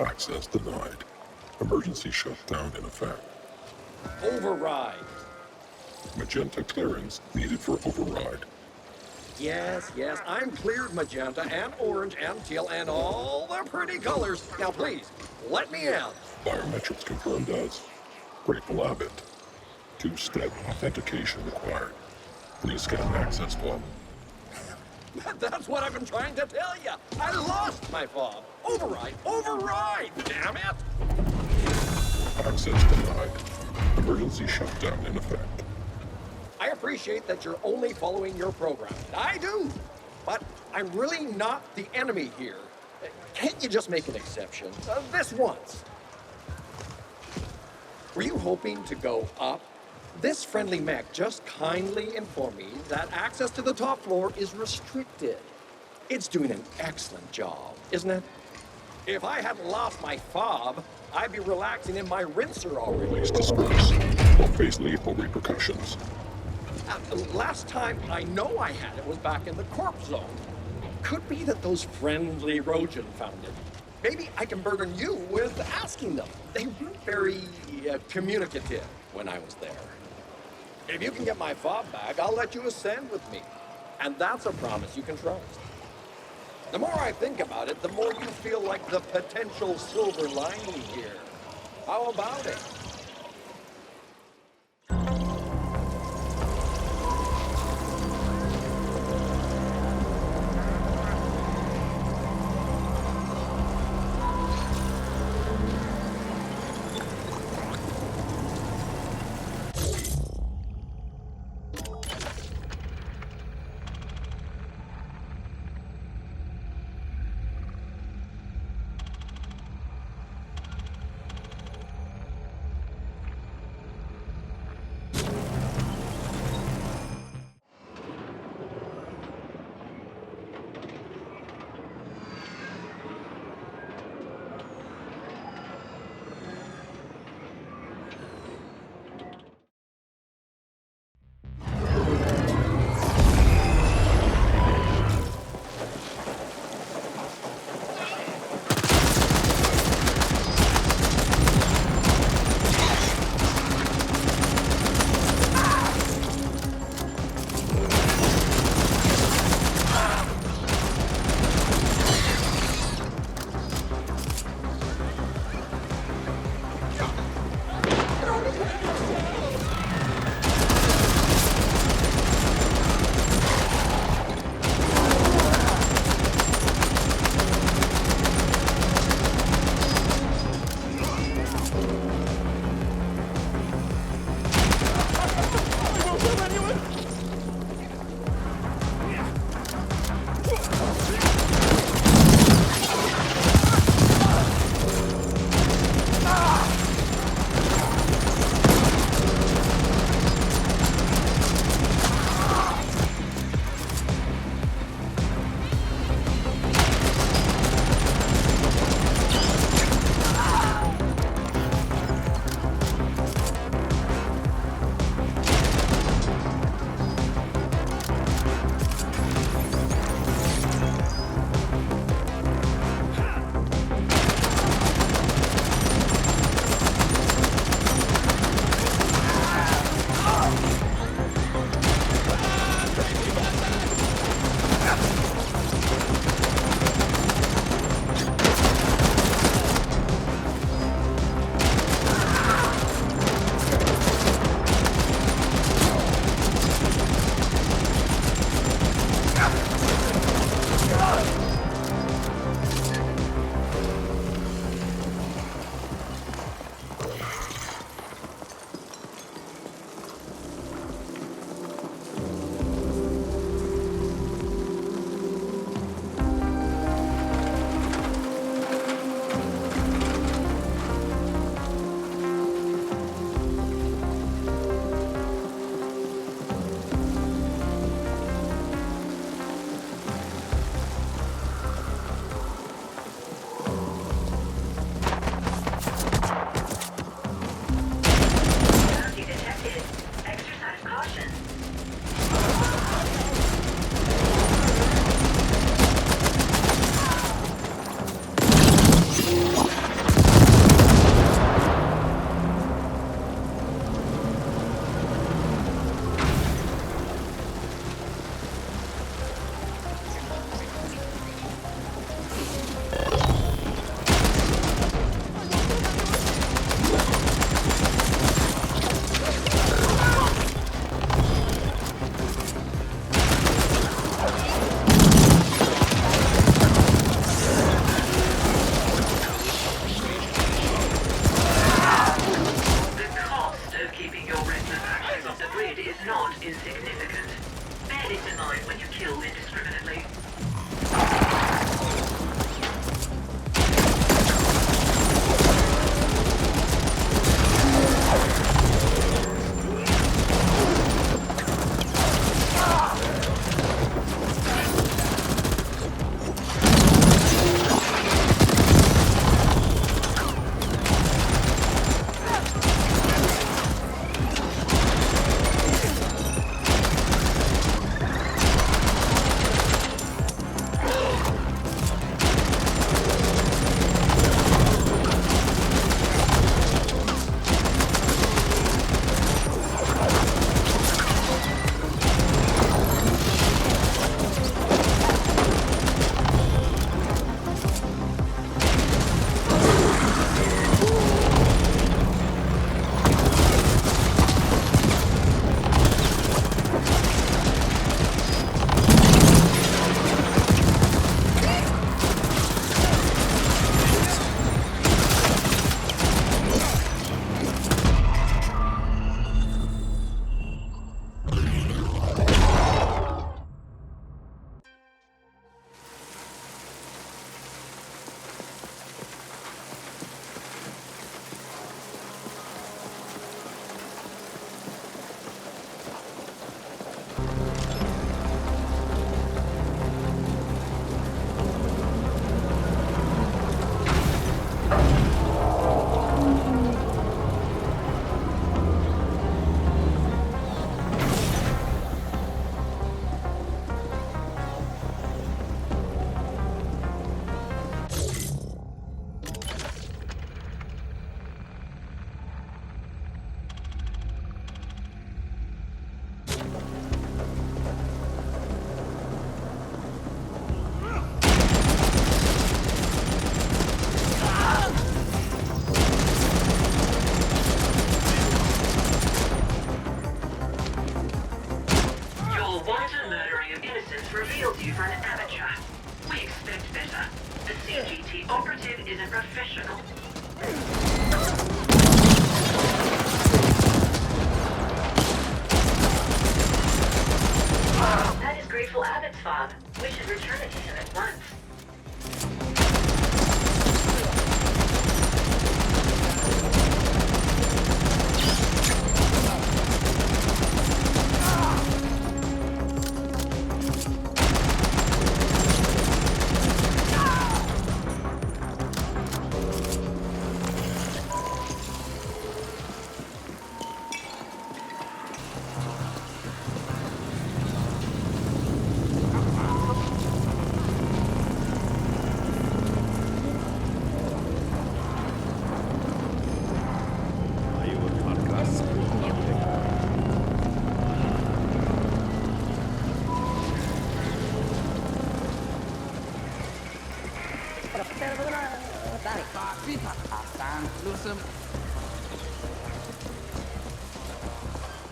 Access denied. Emergency shutdown in effect. Override. Magenta clearance needed for override. Yes, I'm cleared magenta and orange and teal and all the pretty colors. Now please, let me in. Biometrics confirmed as Grateful Abbott. Two-step authentication required. Please scan access fob. That's what I've been trying to tell you. I lost my fob. Override, damn it. Access denied. Emergency shutdown in effect. I appreciate that you're only following your program. I do. But I'm really not the enemy here. Can't you just make an exception? This once. Were you hoping to go up? This friendly mech just kindly informed me that access to the top floor is restricted. It's doing an excellent job, isn't it? If I hadn't lost my fob, I'd be relaxing in my rinser already. Please disperse or face lethal repercussions. Last time I know I had it was back in the corp zone. Could be that those friendly Rojan found it. Maybe I can burden you with asking them. They weren't very communicative when I was there. If you can get my fob back, I'll let you ascend with me. And that's a promise you can trust. The more I think about it, the more you feel like the potential silver lining here. How about it? grid is not insignificant. Bear this in mind when you kill indiscriminately. revealed you for an amateur. We expect better. The CGT operative is a professional. That is Grateful Abbott's fob. We should return it to him at once.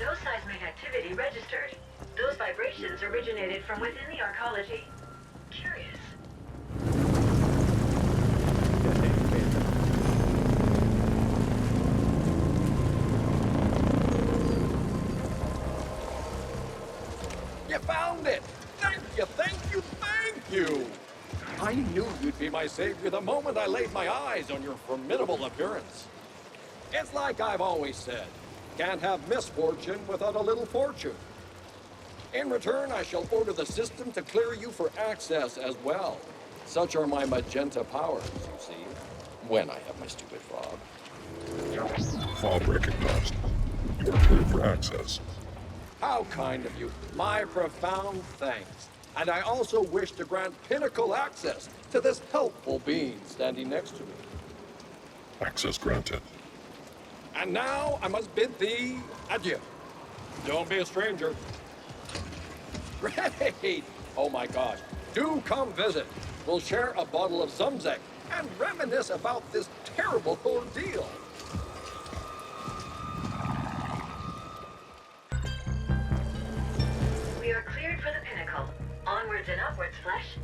No seismic activity registered. Those vibrations originated from within the arcology. Curious. You found it! Thank you, thank you, thank you! I knew you'd be my savior the moment I laid my eyes on your formidable appearance. It's like I've always said, can't have misfortune without a little fortune. In return, I shall order the system to clear you for access as well. Such are my magenta powers, you see, when I have my stupid fob. Fob recognized. You are cleared for access. How kind of you. My profound thanks. And I also wish to grant pinnacle access to this helpful being standing next to me. Access granted. And now I must bid thee adieu. Don't be a stranger. Great! Oh my gosh. Do come visit. We'll share a bottle of Zumzek and reminisce about this terrible ordeal. We are cleared for the pinnacle. Onwards and upwards, Flesh.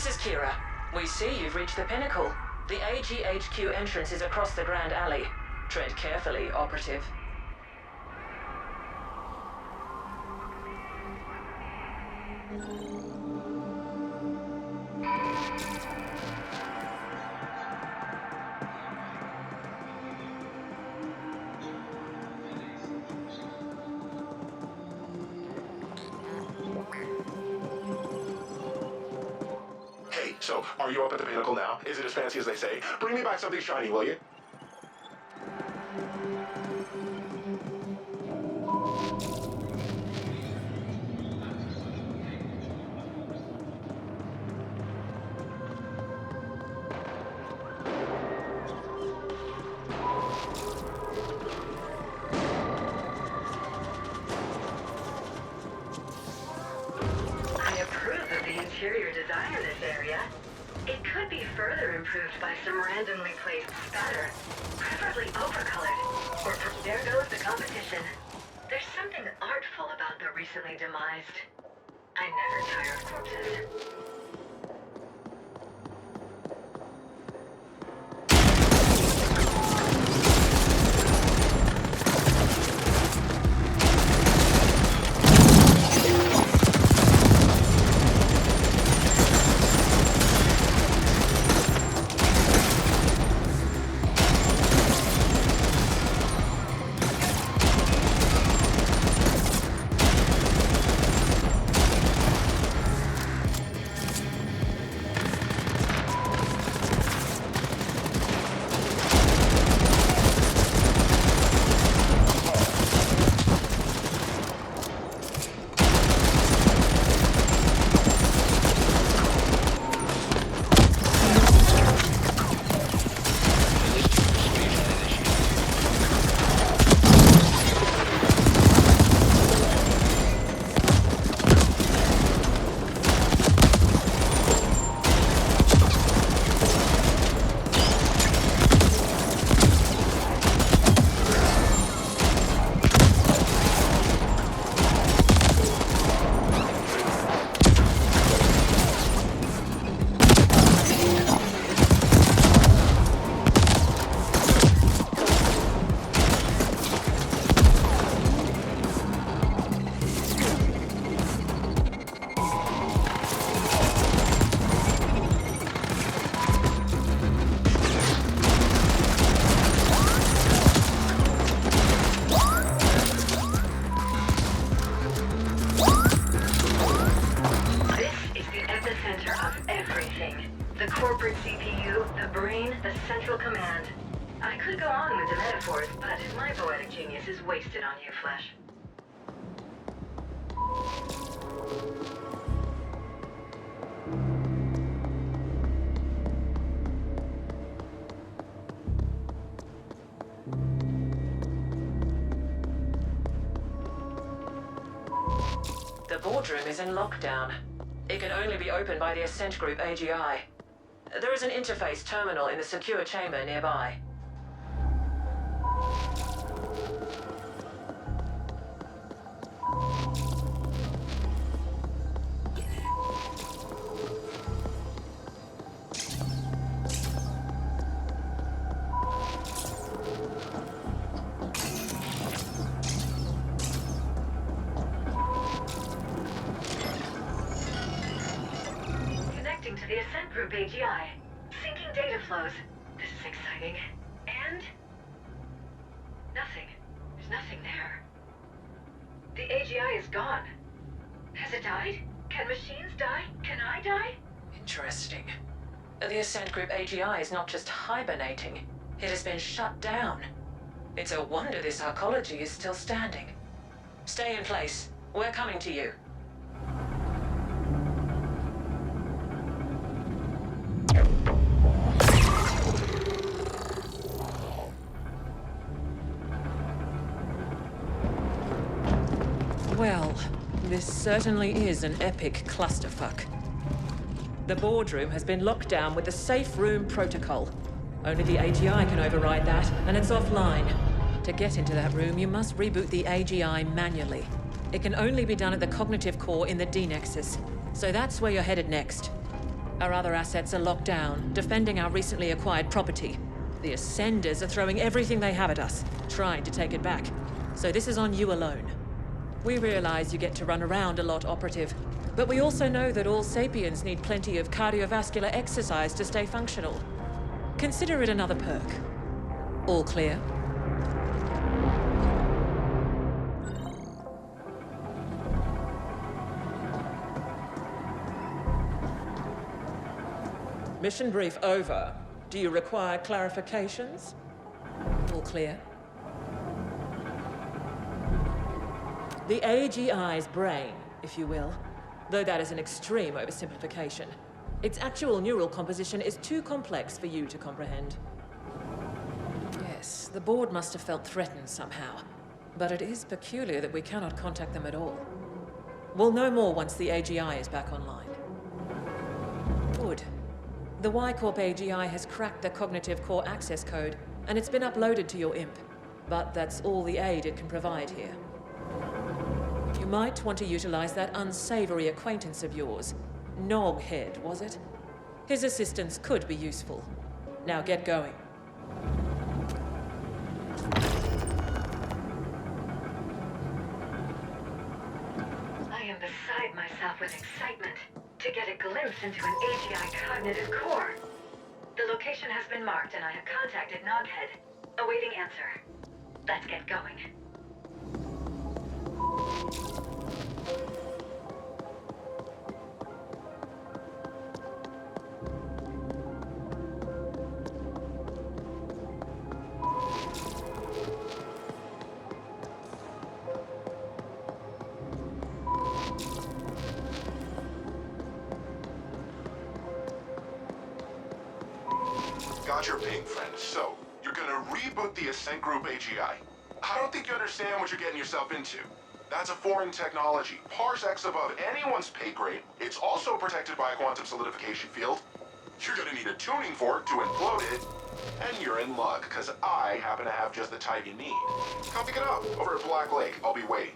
This is Kira. We see you've reached the pinnacle. The AGHQ entrance is across the Grand Alley. Tread carefully, operative. Hey, so, are you up at the pinnacle now? Is it as fancy as they say? Bring me back something shiny, will you? Interior design in this area. It could be further improved by some randomly placed spatter, preferably overcolored. Or there goes the competition. There's something artful about the recently demised. I never tire of corpses. The boardroom is in lockdown. It can only be opened by the Ascent Group AGI. There is an interface terminal in the secure chamber nearby. To the Ascent Group AGI. Syncing data flows. This is exciting. And... nothing. There's nothing there. The AGI is gone. Has it died? Can machines die? Can I die? Interesting. The Ascent Group AGI is not just hibernating. It has been shut down. It's a wonder this arcology is still standing. Stay in place. We're coming to you. Well, this certainly is an epic clusterfuck. The boardroom has been locked down with the safe room protocol. Only the AGI can override that, and it's offline. To get into that room, you must reboot the AGI manually. It can only be done at the cognitive core in the D-Nexus, so that's where you're headed next. Our other assets are locked down, defending our recently acquired property. The Ascenders are throwing everything they have at us, trying to take it back. So this is on you alone. We realize you get to run around a lot, Operative. But we also know that all sapiens need plenty of cardiovascular exercise to stay functional. Consider it another perk. All clear? Mission brief over. Do you require clarifications? All clear. The AGI's brain, if you will, though that is an extreme oversimplification. Its actual neural composition is too complex for you to comprehend. Yes, the board must have felt threatened somehow, but it is peculiar that we cannot contact them at all. We'll know more once the AGI is back online. Good. The Y-Corp AGI has cracked the cognitive core access code, and it's been uploaded to your imp. But that's all the aid it can provide here. You might want to utilize that unsavory acquaintance of yours. Noghead, was it? His assistance could be useful. Now get going. I am beside myself with excitement to get a glimpse into an AGI cognitive core. The location has been marked and I have contacted Noghead. Awaiting answer. Let's get going. Got your ping, friend. So, you're gonna reboot the Ascent Group AGI. I don't think you understand what you're getting yourself into. That's a foreign technology, parsecs above anyone's pay grade. It's also protected by a quantum solidification field. You're gonna need a tuning fork to implode it, and you're in luck, because I happen to have just the type you need. Come pick it up, over at Black Lake. I'll be waiting.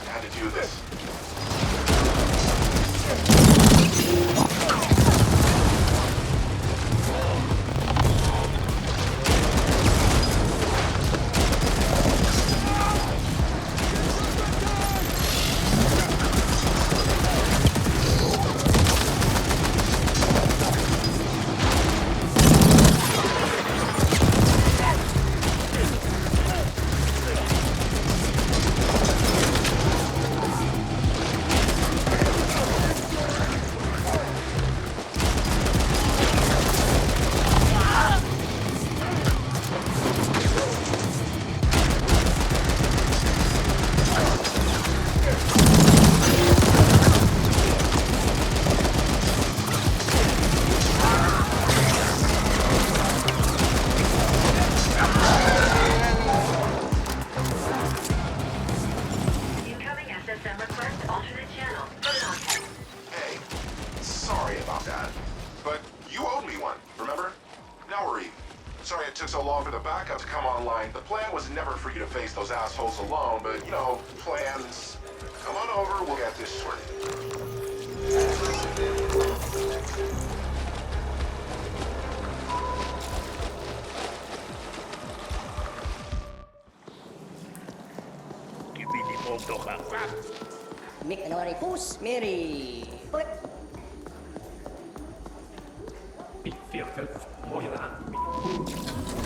Had to do this. those assholes alone, but, you know, plans. Come on over, we'll get this sorted. Mick and Oripus, Mary. Put.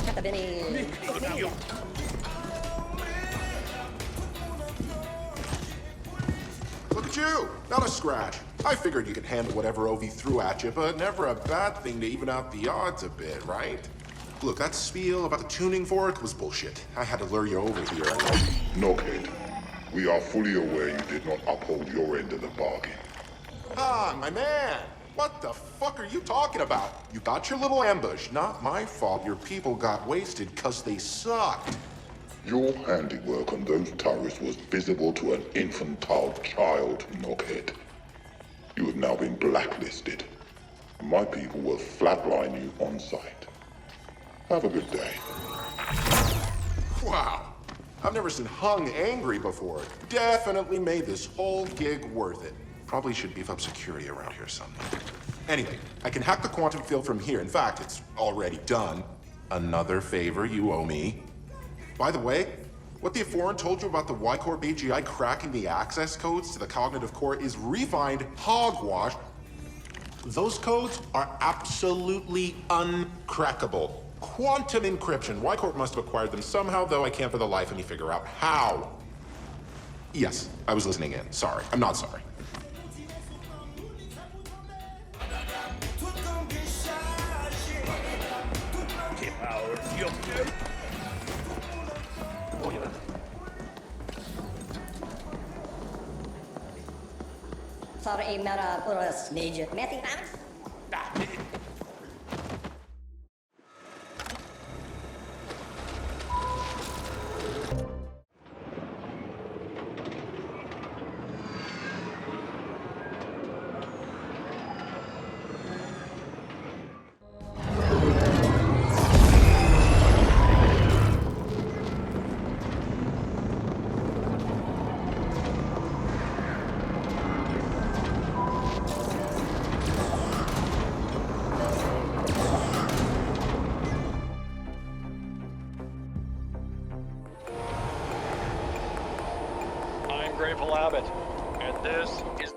Katabini. Look at you! Not a scratch. I figured you could handle whatever OV threw at you, but never a bad thing to even out the odds a bit, right? Look, that spiel about the tuning fork was bullshit. I had to lure you over here. Knockhead, we are fully aware you did not uphold your end of the bargain. Ah, my man! What the fuck are you talking about? You got your little ambush. Not my fault your people got wasted because they sucked. Your handiwork on those turrets was visible to an infantile child, Knockhead. You have now been blacklisted. My people will flatline you on sight. Have a good day. Wow. I've never seen Hung angry before. Definitely made this whole gig worth it. Probably should beef up security around here someday. Anyway, I can hack the quantum field from here. In fact, it's already done. Another favor you owe me. By the way, what the Foreign told you about the Y-Corp AGI cracking the access codes to the cognitive core is refined hogwash. Those codes are absolutely uncrackable. Quantum encryption. Y-Corp must have acquired them somehow, though I can't for the life of me figure out how. Yes, I was listening in. Sorry. I'm not sorry. For a matter or a major meeting, Grateful Abbott, and this is...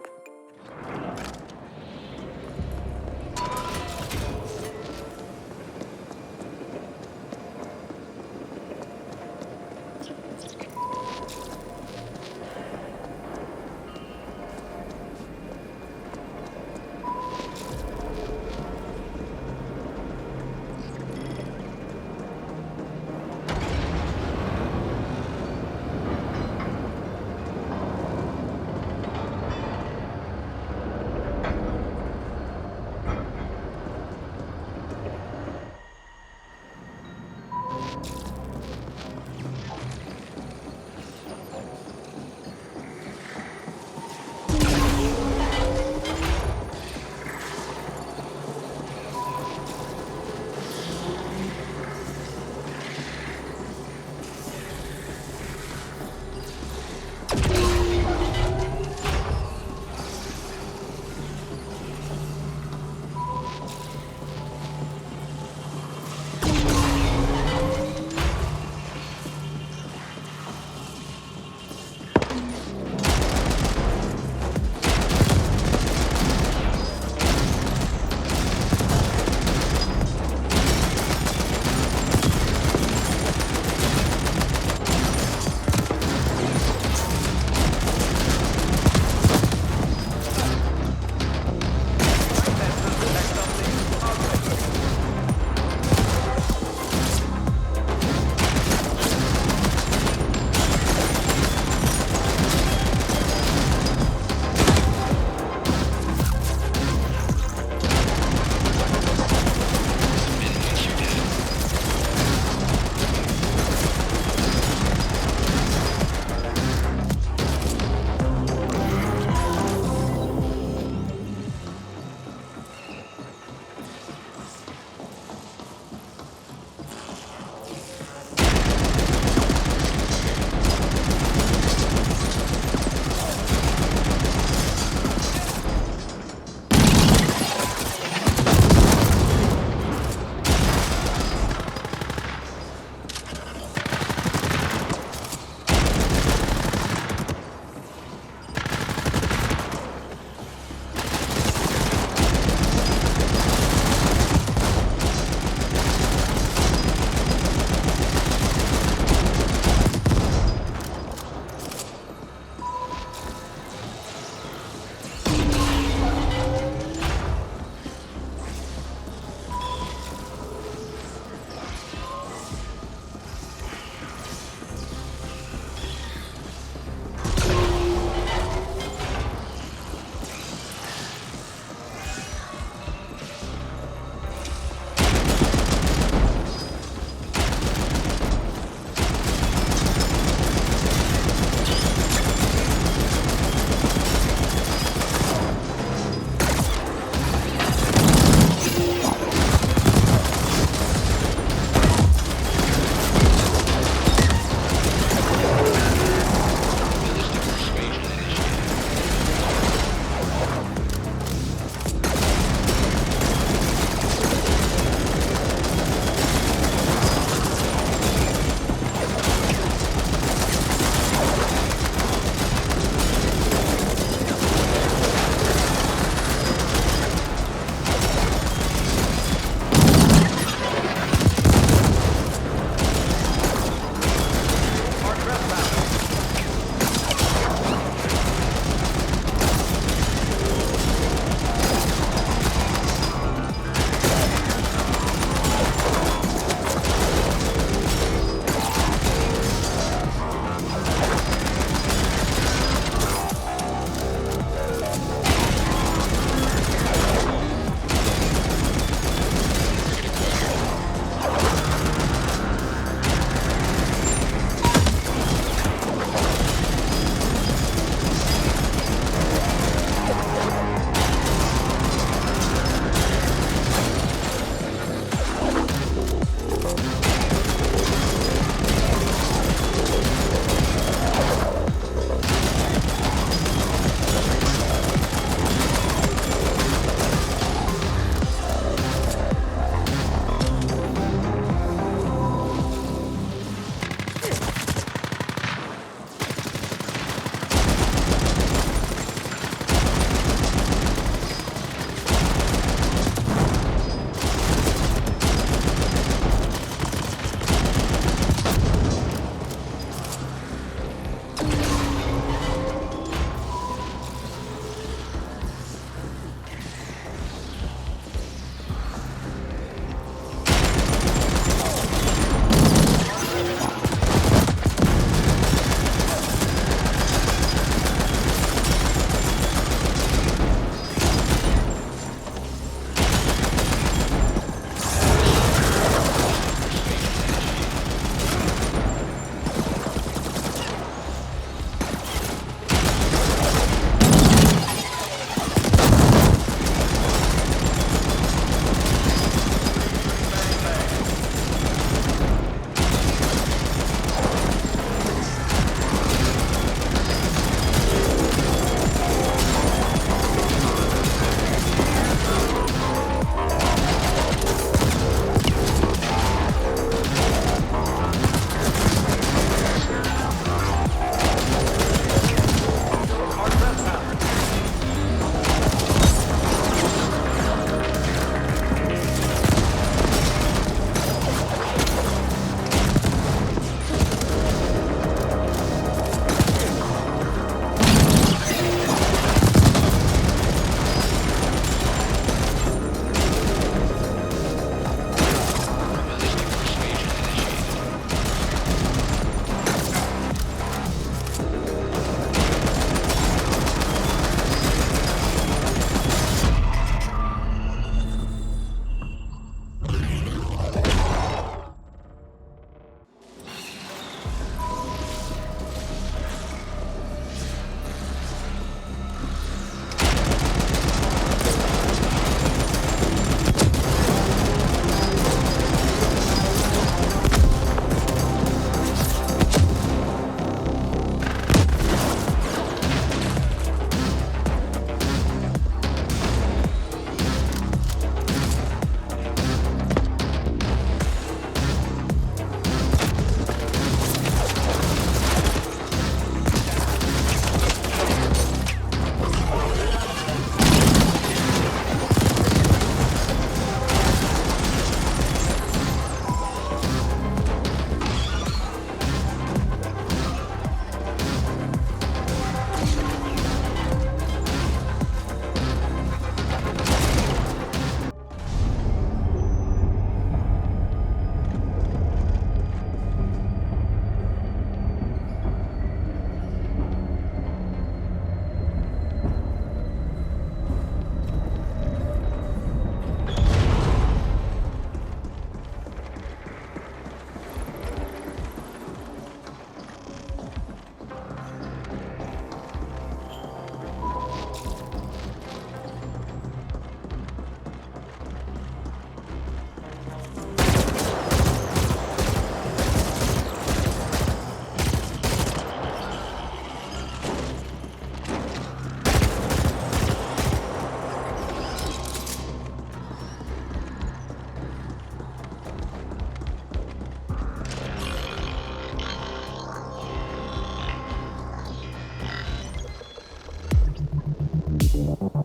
Hey, you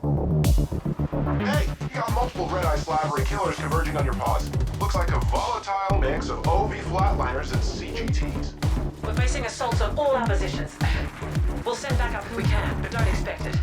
got multiple red-eye slavery killers converging on your paws. Looks like a volatile mix of OV flatliners and CGTs. We're facing assaults on all our positions. We'll send backup if we can, but don't expect it.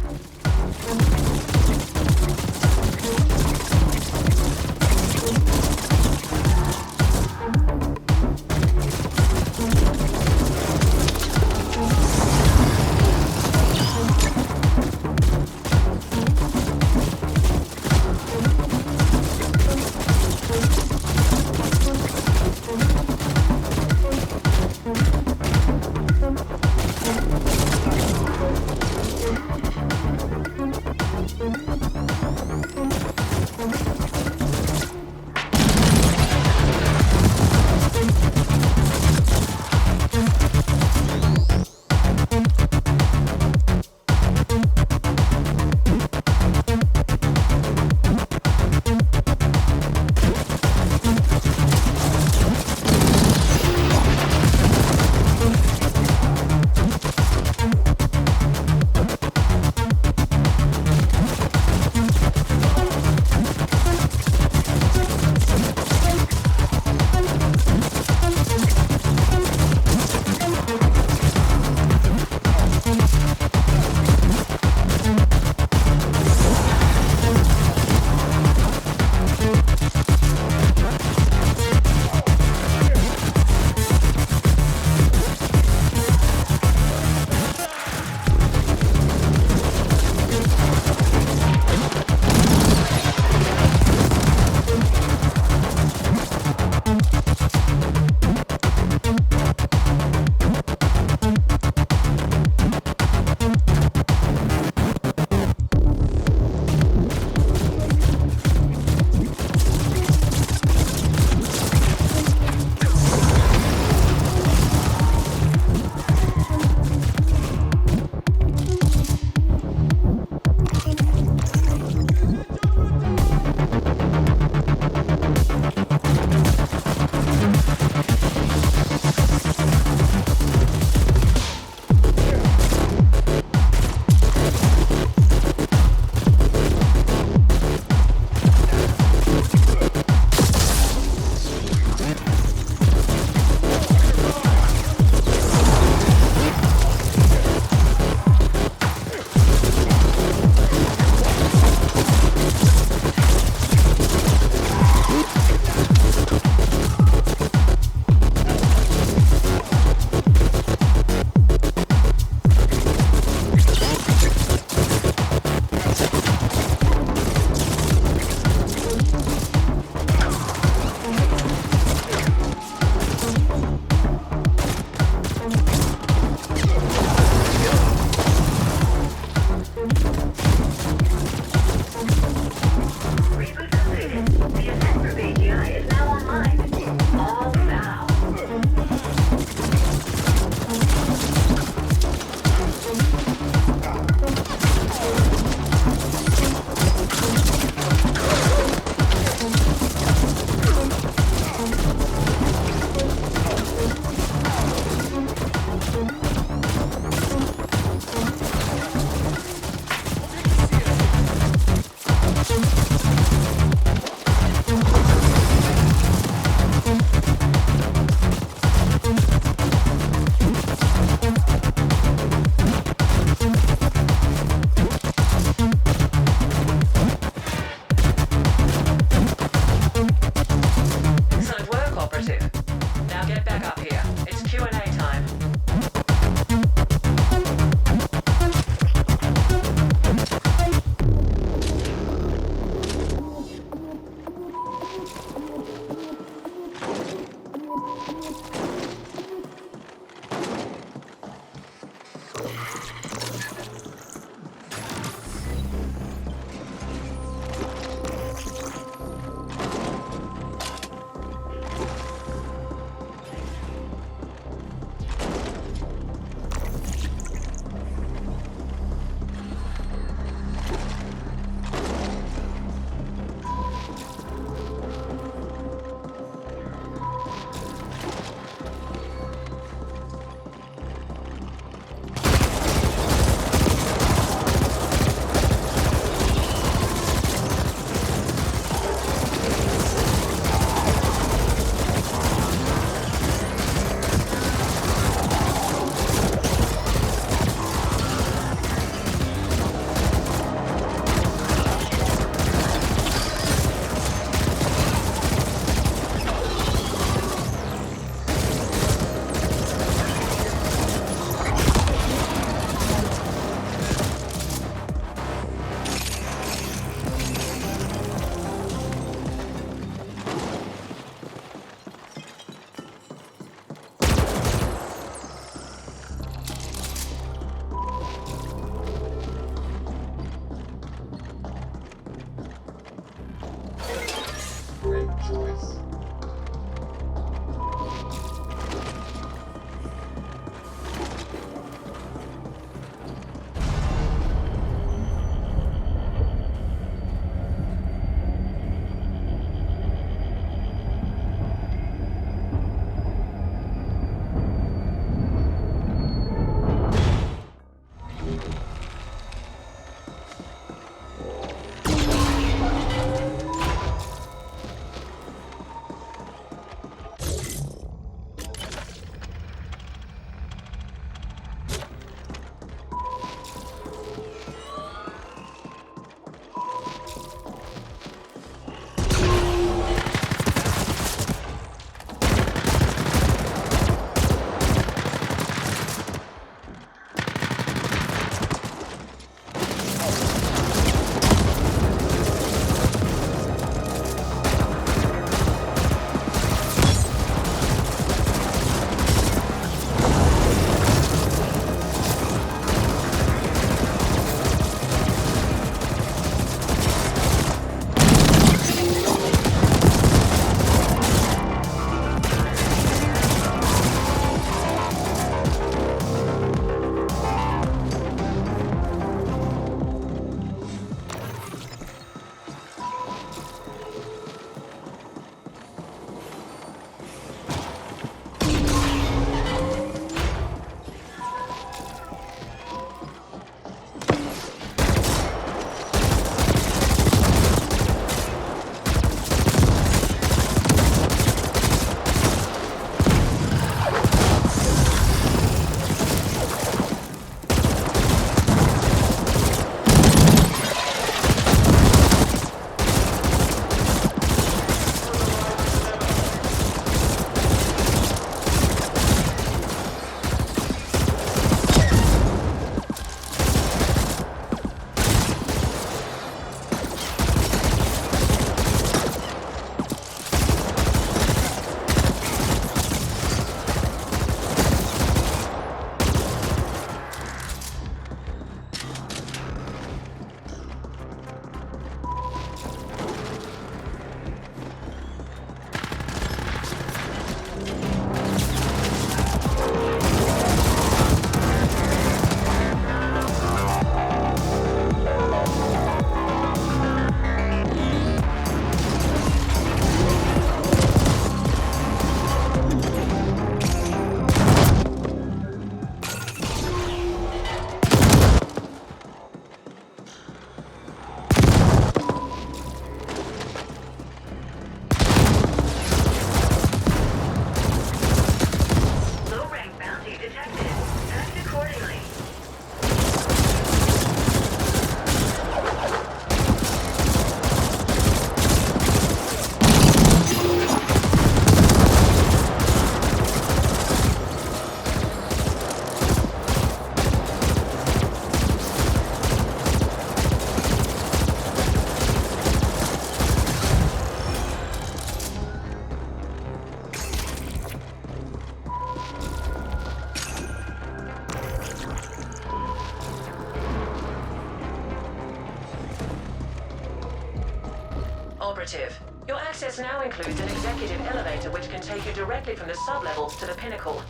Operative. Your access now includes an executive elevator which can take you directly from the sublevels to the pinnacle.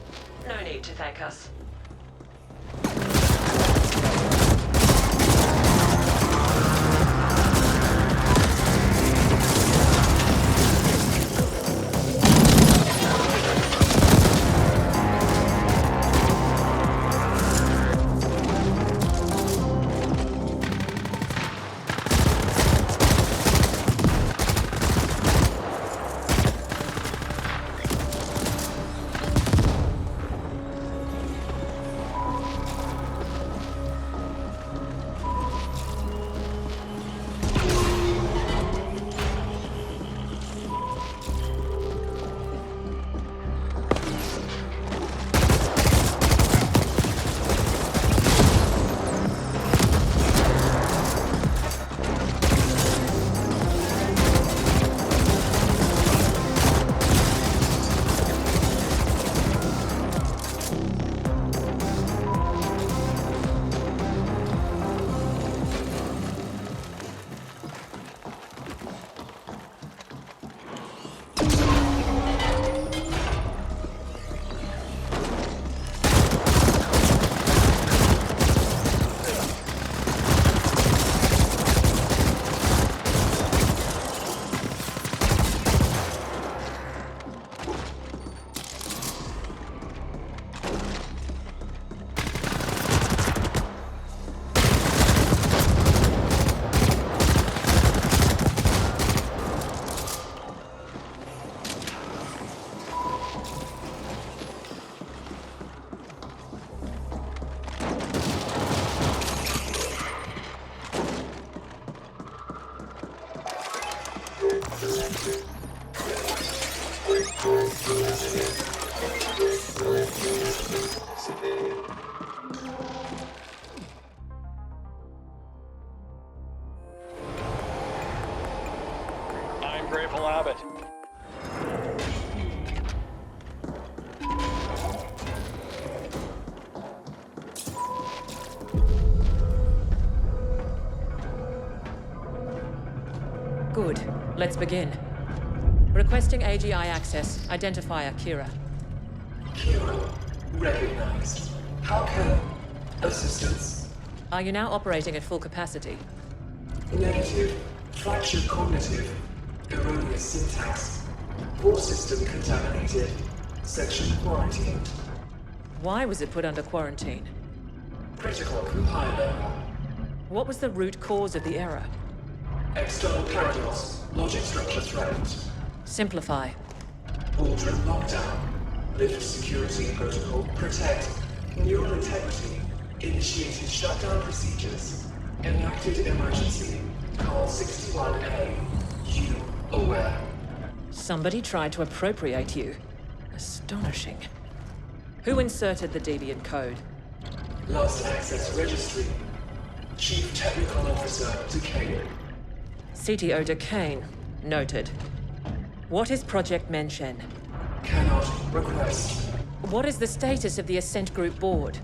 No need to thank us. I'm Grateful Abbott. Good. Let's begin. Requesting AGI access. Identifier Kira. Kira, recognized. How can... assistance? Are you now operating at full capacity? Negative. Fractured cognitive. Erroneous syntax. Core system contaminated. Section quarantined. Why was it put under quarantine? Critical compiler. What was the root cause of the error? External paradox. Logic structure threatened. Simplify. Boardroom lockdown. Lift security protocol. Protect. Neural integrity. Initiated shutdown procedures. Enacted emergency. Call 61A. You aware. Somebody tried to appropriate you. Astonishing. Who inserted the deviant code? Last access registry. Chief Technical Officer Decay. CTO Decane. Noted. What is Project Menshen? Cannot request. What is the status of the Ascent Group board?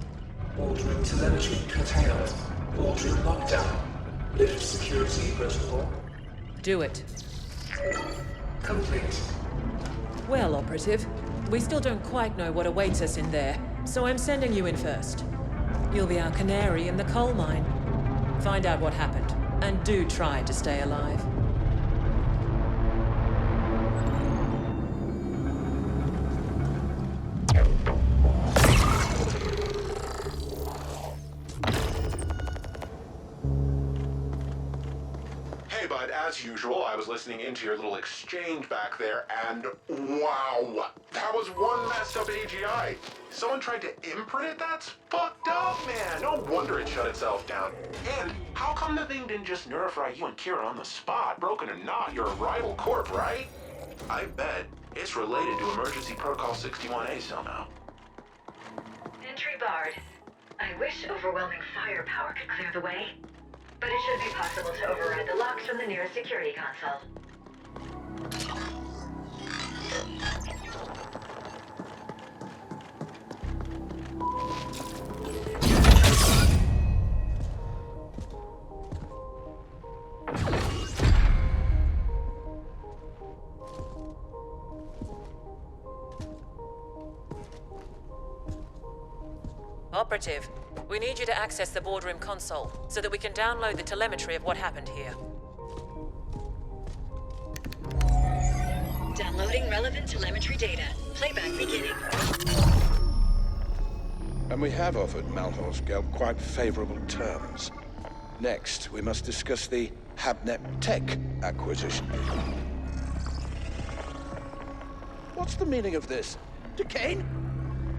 Boardroom telemetry curtailed. Boardroom lockdown. Lift security protocol. Do it. Complete. Well, Operative, we still don't quite know what awaits us in there, so I'm sending you in first. You'll be our canary in the coal mine. Find out what happened, and do try to stay alive. As usual, I was listening into your little exchange back there, and wow, that was one messed up AGI. Someone tried to imprint it? That's fucked up, man. No wonder it shut itself down. And how come the thing didn't just nerfify you and Kira on the spot? Broken or not, you're a rival corp, right? I bet it's related to Emergency Protocol 61A somehow. Entry barred. I wish overwhelming firepower could clear the way. But it should be possible to override the locks from the nearest security console. Operative, we need you to access the boardroom console so that we can download the telemetry of what happened here. Downloading relevant telemetry data. Playback beginning. And we have offered Malhorst Gelb quite favorable terms. Next, we must discuss the Habnet Tech acquisition. What's the meaning of this? Decane?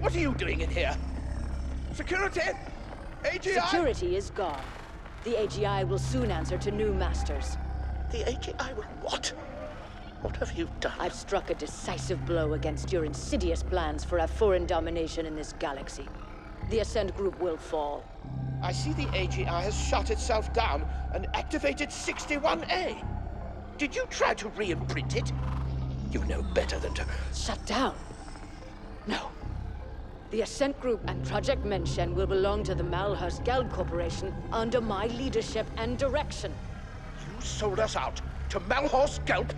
What are you doing in here? Security? AGI? Security is gone. The AGI will soon answer to new masters. The AGI will what? What have you done? I've struck a decisive blow against your insidious plans for a foreign domination in this galaxy. The Ascent group will fall. I see the AGI has shut itself down and activated 61A. Did you try to re-imprint it? You know better than to... Shut down? No. The Ascent group and Project Menshen will belong to the Malhorst Gelb Corporation under my leadership and direction. You sold us out to Malhorst Gelb?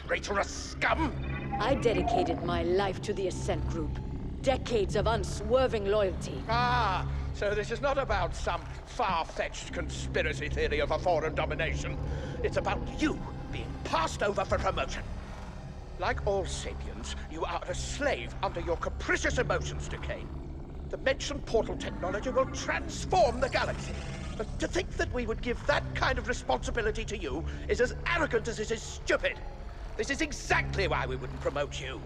Traitorous scum! I dedicated my life to the Ascent group. Decades of unswerving loyalty. Ah, so this is not about some far-fetched conspiracy theory of a foreign domination. It's about you being passed over for promotion. Like all sapiens, you are a slave under your capricious emotions, Decane. The mentioned portal technology will transform the galaxy. But to think that we would give that kind of responsibility to you is as arrogant as it is stupid. This is exactly why we wouldn't promote you.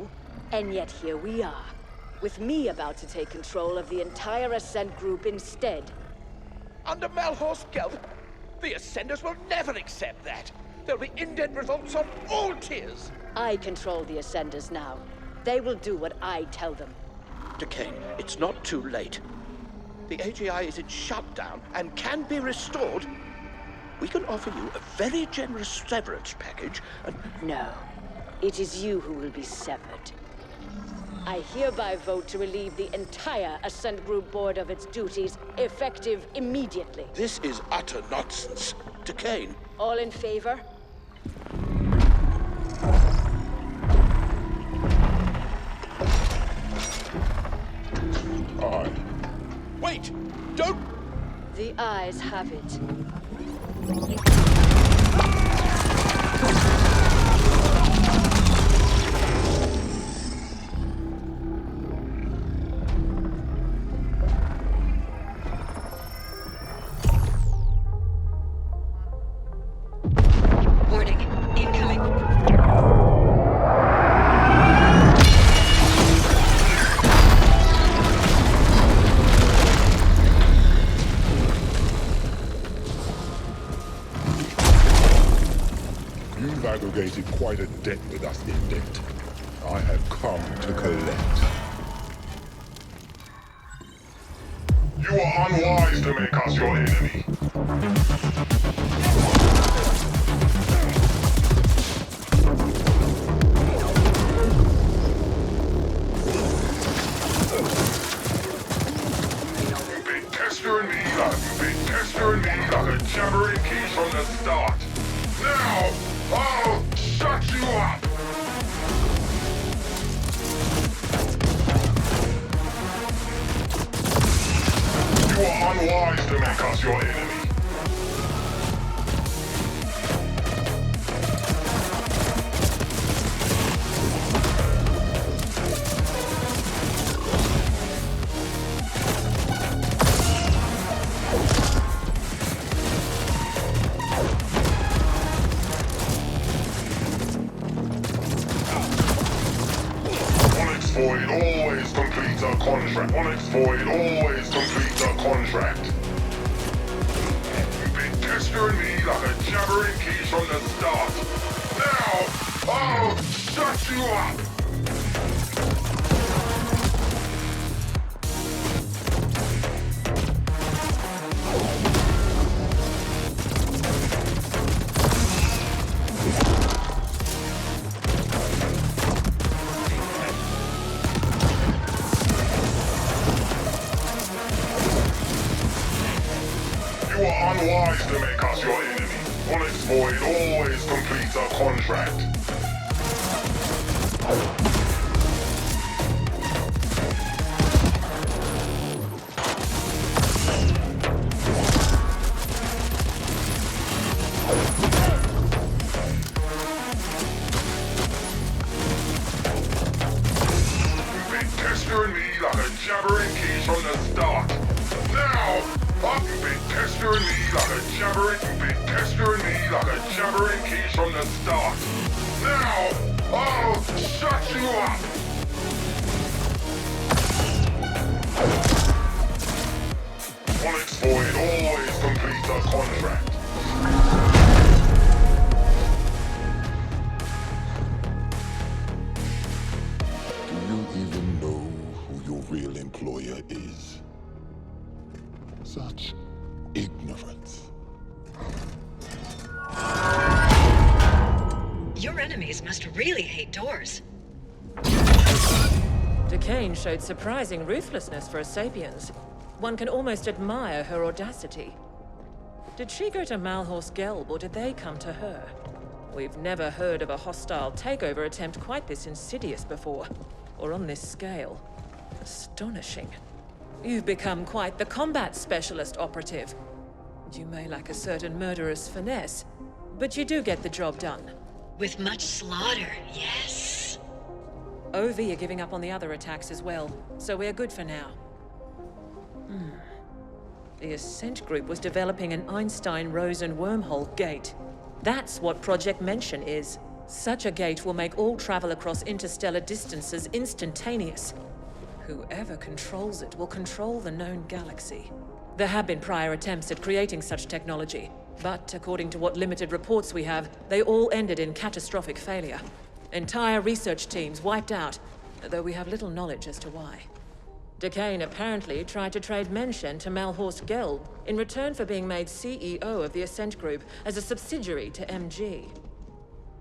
And yet here we are, with me about to take control of the entire Ascent group instead. Under Malhorst Gelb, the Ascenders will never accept that. There'll be indent revolts on all tiers. I control the Ascenders now. They will do what I tell them. Decane, it's not too late. The AGI is in shutdown and can be restored. We can offer you a very generous severance package and... No. It is you who will be severed. I hereby vote to relieve the entire Ascent Group board of its duties, effective immediately. This is utter nonsense. Decane. All in favor? Aye. Wait! Don't... The ayes have it. Warning. Incoming. You've aggregated quite a debt with us, Indent. I have come to collect. You are unwise to make us your enemy. You've been pestering me like a jabbering key from the start. Now, I'll shut you up! You are unwise to make us your enemy. Void always completes a contract. Onyx Void always completes a contract. You've been pestering me like a jabbering key from the start. Now, I'll shut you up! You are unwise to make us your enemy. Onyx Void always completes a contract. contract. Do you even know who your real employer is? Such ignorance. Your enemies must really hate doors. Decane showed surprising ruthlessness for a Sapiens. One can almost admire her audacity. Did she go to Malhorst Gelb, or did they come to her? We've never heard of a hostile takeover attempt quite this insidious before, or on this scale. Astonishing. You've become quite the combat specialist operative. You may lack a certain murderous finesse, but you do get the job done. With much slaughter, yes. OV are giving up on the other attacks as well, so we're good for now. The Ascent group was developing an Einstein-Rosen wormhole gate. That's what Project Mention is. Such a gate will make all travel across interstellar distances instantaneous. Whoever controls it will control the known galaxy. There have been prior attempts at creating such technology, but according to what limited reports we have, they all ended in catastrophic failure. Entire research teams wiped out, though we have little knowledge as to why. Decane apparently tried to trade Mention to Malhorst Gelb in return for being made CEO of the Ascent Group as a subsidiary to MG.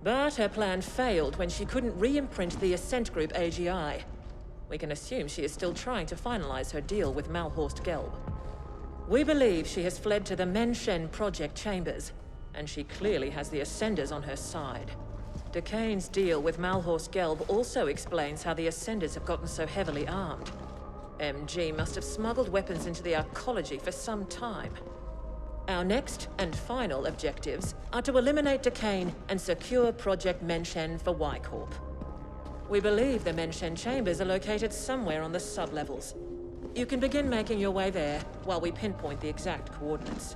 But her plan failed when she couldn't re-imprint the Ascent Group AGI. We can assume she is still trying to finalize her deal with Malhorst Gelb. We believe she has fled to the Mention Project chambers, and she clearly has the Ascenders on her side. Decane's deal with Malhorst Gelb also explains how the Ascenders have gotten so heavily armed. MG must have smuggled weapons into the arcology for some time. Our next and final objectives are to eliminate Decane and secure Project Mention for Y-Corp. We believe the Mention chambers are located somewhere on the sub-levels. You can begin making your way there while we pinpoint the exact coordinates.